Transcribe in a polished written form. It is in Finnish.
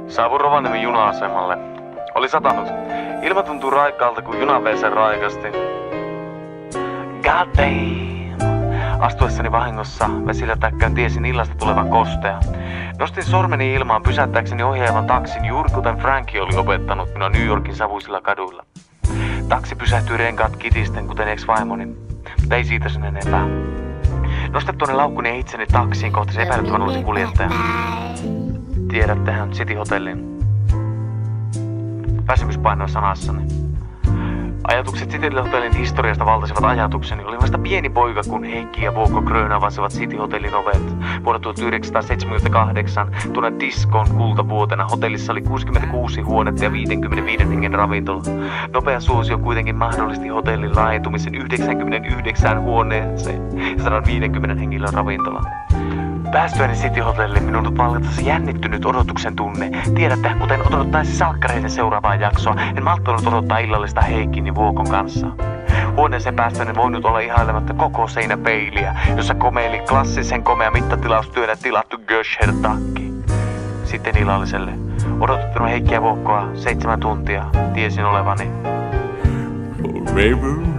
Saavun Rovaniemen juna-asemalle. Oli satanut. Ilma tuntui raikkaalta, kun juna vei sen raikasti. God damn! Astuessani vahingossa vesillä täkkään tiesin illasta tulevan kostea. Nostin sormeni ilmaan pysäyttääkseni ohjaavan taksin juuri kuten Frankie oli opettanut minua New Yorkin savuisilla kaduilla. Taksi pysähtyi renkaat kitisten kuten ex-vaimoni, mutta ei siitä sen enempää. Nostettuani laukkuni ja itseni taksiin kohti epäilyttävän olisi kuljettaja. Tiedättehän City Hotellin. Väsymys painoi sanassani. Ajatukset City Hotellin historiasta valtasivat ajatukseni. Olin vasta pieni poika, kun Heikki ja Vuokko Grön avasivat City Hotellin ovet. Vuonna 1978 tuonne diskon kultavuotena hotellissa oli 66 huonetta ja 55 hengen ravintola. Nopea suosio kuitenkin mahdollisti hotellin laajentumisen 99 huoneeseen ja 150 henkilön ravintola. Päästyäni City Hotelliin minun vallitasi jännittynyt odotuksen tunne. Tiedätte, kuten odottaisi salkkareiden seuraavaa jaksoa, en malttanut odottaa illallista Heikin ja Vuokon kanssa. Huoneeseen päästyäni voinut olla ihailematta koko seinäpeiliä, jossa komeili klassisen komea mittatilaustyönä tilattu Göscher-takki. Sitten illalliselle. Odotuttanut Heikkiä ja Vuokkoa 7 tuntia. Tiesin olevani. Baby.